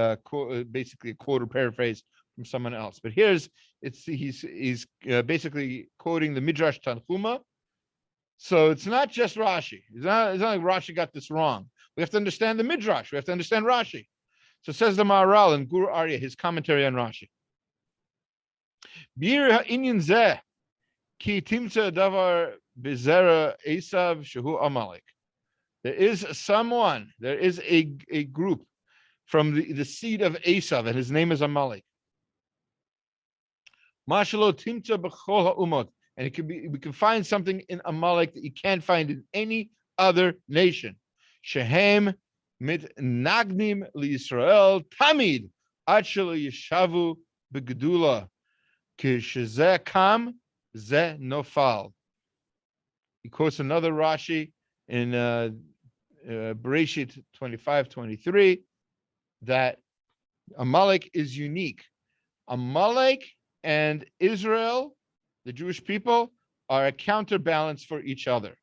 basically a quote or paraphrase from someone else. But he's basically quoting the Midrash Tanchuma. So it's not just Rashi. It's not like Rashi got this wrong. We have to understand the Midrash. We have to understand Rashi. So says the Maharal in Guru Arya, his commentary on Rashi. Bir ha'inyan zeh ki timtza davar bezera Esav shehu Amalek. There is a group from the seed of Esav, and his name is Amalek. Mashalo timtza b'chol ha'umot. And we can find something in Amalek that you can't find in any other nation. Shehem mit nagnim liYisrael tamid ad shelo yeshavu begedula kishezeh kam zeh nofal. He quotes another Rashi in Bereshit 25:23 that Amalek is unique. Amalek and Israel, the Jewish people, are a counterbalance for each other.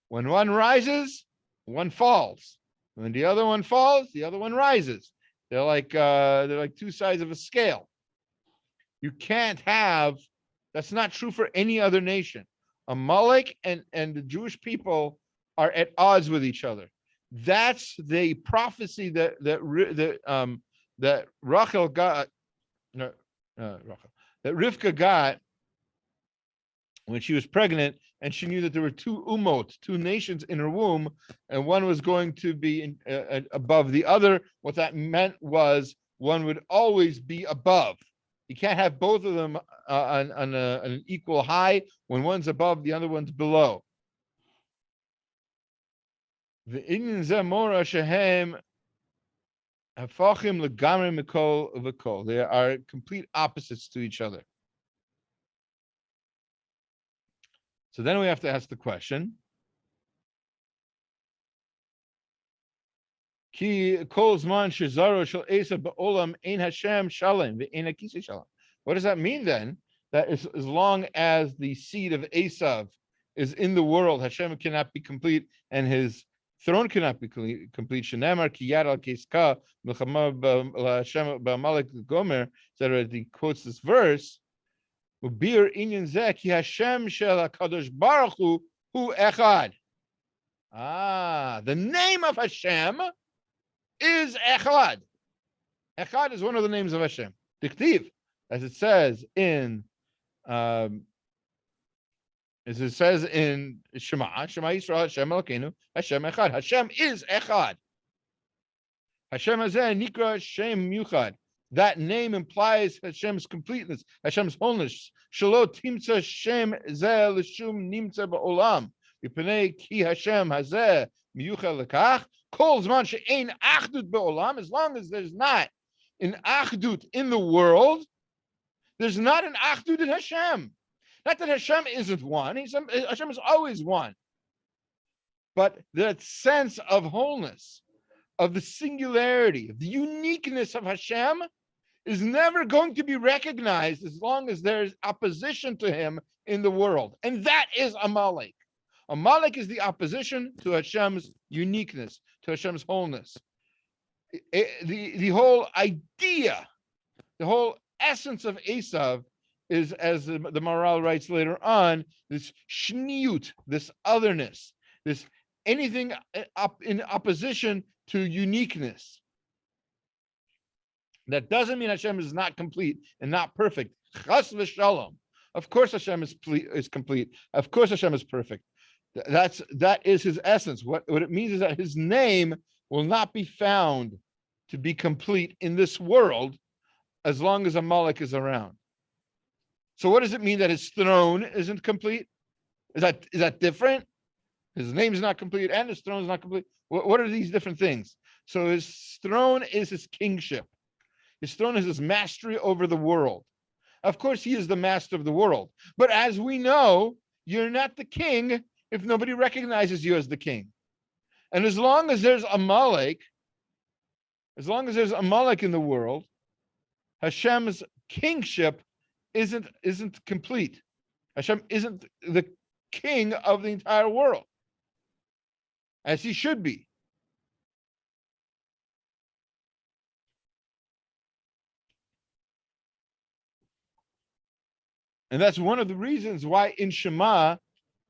When one rises, one falls. When the other one falls, the other one rises. They're like two sides of a scale. You can't have, that's not true for any other nation. Amalek and the Jewish people are at odds with each other. That's the prophecy that Rachel got, that Rivka got when she was pregnant, and she knew that there were two umot, two nations in her womb, and one was going to be above the other. What that meant was one would always be above. You can't have both of them on an equal high. When one's above, the other one's below. The Inyan Zemora Shehem Hafachim Legamre Mikol V'Kol. They are complete opposites to each other. So then we have to ask the question. What does that mean then? That as long as the seed of Esav is in the world, Hashem cannot be complete and his throne cannot be complete. Shenamar kiyad al keska milchama Hashem ba'Amalek gomer, etc. He quotes this verse. Ubir inyan zeh ki Hashem shel HaKadosh Baruch Hu echad. The name of Hashem is Echad. Echad is one of the names of Hashem. Diktiv, as it says in Shema Yisrael, Hashem Elokeinu, Hashem Echad. Hashem is Echad. Hashem Hazeh Nikra Shem Yuchad. That name implies Hashem's completeness, Hashem's wholeness. Shelo Timtza Shem Zeh L'Shum Nimtza Ba'olam. Yipnei Ki Hashem Hazeh Miyuchad Lekach. Kol Zman She'ein Achdut Ba'olam. As long as there's not an Achdut in the world, there's not an Achdut in Hashem. Not that Hashem isn't one. Hashem is always one. But that sense of wholeness, of the singularity, of the uniqueness of Hashem is never going to be recognized as long as there's opposition to him in the world. And that is Amalek. Amalek is the opposition to Hashem's uniqueness, to Hashem's wholeness. The whole idea, the whole essence of Esav is, as the Maharal writes later on, this shniut, this otherness, this anything in opposition to uniqueness. That doesn't mean Hashem is not complete and not perfect. Chas v'shalom. Of course Hashem is complete. Of course Hashem is perfect. That is his essence. What it means is that his name will not be found to be complete in this world as long as Amalek is around. So what does it mean that his throne isn't complete? Is that different? His name is not complete and his throne is not complete. What are these different things? So his throne is his kingship. His throne is his mastery over the world. Of course, he is the master of the world. But as we know, you're not the king if nobody recognizes you as the king. And as long as there's Amalek in the world, Hashem's kingship isn't complete. Hashem isn't the king of the entire world, as he should be. And that's one of the reasons why in Shema,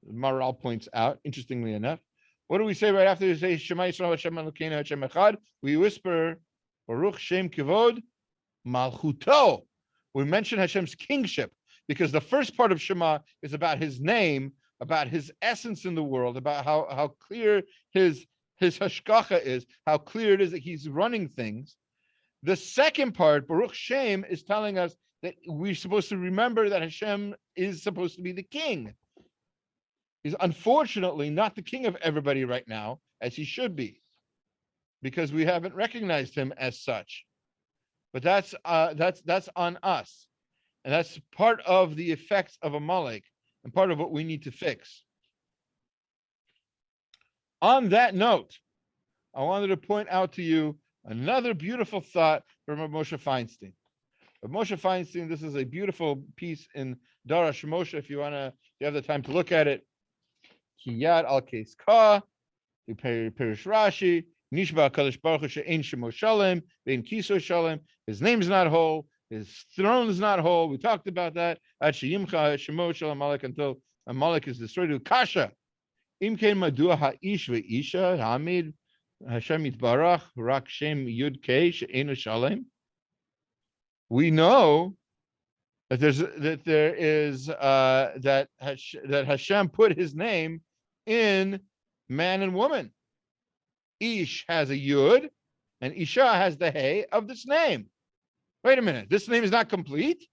Maharal points out, interestingly enough, what do we say right after we say Shema Yisrael Hashem Elokeinu Hashem Echad? We whisper Baruch Shem Kivod Malchuto. We mention Hashem's kingship because the first part of Shema is about his name, about his essence in the world, about how clear his hashgacha is, how clear it is that he's running things. The second part, Baruch Shem, is telling us that we're supposed to remember that Hashem is supposed to be the king. He's unfortunately not the king of everybody right now, as he should be, because we haven't recognized him as such. But that's on us, and that's part of the effects of Amalek and part of what we need to fix. On that note, I wanted to point out to you another beautiful thought from Moshe Feinstein. Moshe Feinstein, this is a beautiful piece in Darash Moshe. If you have the time to look at it, Kiyad al Keis Ka, Perish Rashi, Nishba Kadosh Baruch Hu She'ein Shemo Shalem, Ve'en Kiso Shalem. His name is not whole. His throne is not whole. We talked about that. Ad Sheyimcha Shemo Shalem Amalek, until Amalek is destroyed. Kasha. Imkein Madua Ha'ish Ve'isha Hamid Hashem Yitbarach Rak Shem Yud Kei She'einu Shalem. We know that that Hashem put his name in man and woman. Ish has a yud, and Isha has the hey of this name. Wait a minute, this name is not complete?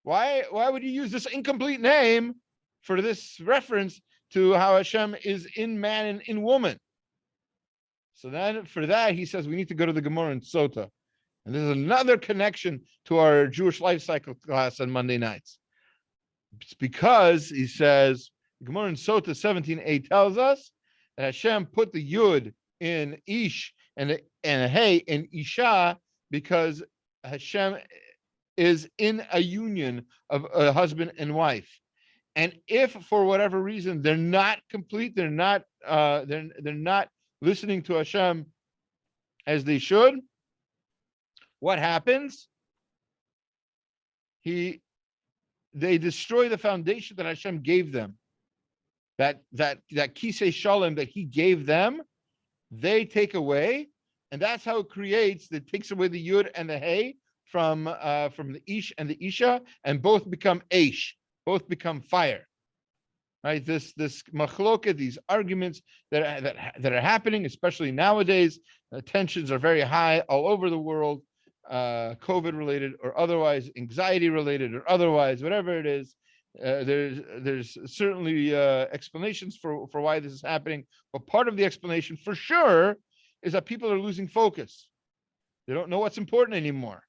Why would you use this incomplete name for this reference to how Hashem is in man and in woman? So then for that, he says we need to go to the Gemara in Sota. And this is another connection to our Jewish life cycle class on Monday nights. It's because he says, Gemara in Sota 17a tells us that Hashem put the Yud in Ish and a Hey in Isha because Hashem is in a union of a husband and wife. And if for whatever reason they're not complete, they're not listening to Hashem as they should, what happens? They destroy the foundation that Hashem gave them. That kisei shalom that He gave them, they take away, and that's how it takes away the yud and the hey from the ish and the isha, and both become eish. Both become fire, right? This machloket, these arguments that are happening, especially nowadays, tensions are very high all over the world, COVID related or otherwise, anxiety related or otherwise, whatever it is. There's certainly explanations for why this is happening, but part of the explanation for sure is that people are losing focus. They don't know what's important anymore.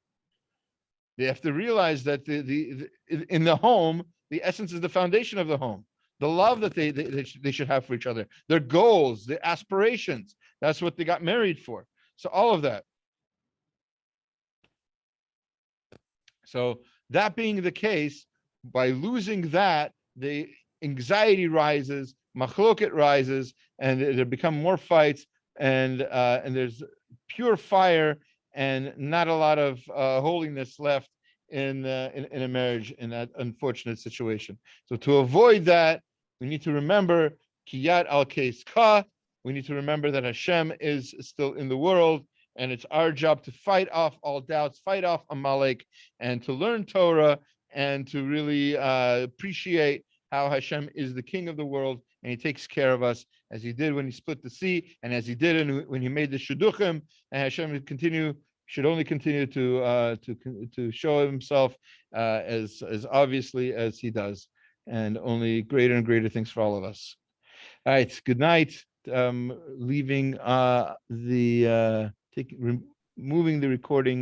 They have to realize that in the home, the essence is the foundation of the home. The love that they should have for each other, their goals, their aspirations. That's what they got married for. So all of that. So that being the case, by losing that, the anxiety rises, machloket rises, and there become more fights, and there's pure fire and not a lot of holiness left in a marriage in that unfortunate situation. So to avoid that, we need to remember kiyat al keis ka. We need to remember that Hashem is still in the world, and it's our job to fight off all doubts, fight off Amalek, and to learn Torah, and to really appreciate how Hashem is the king of the world, and He takes care of us, as He did when He split the sea, and as He did when He made the shidduchim. And Hashem should only continue to show Himself as obviously as He does, and only greater and greater things for all of us. All right, good night. Moving the recording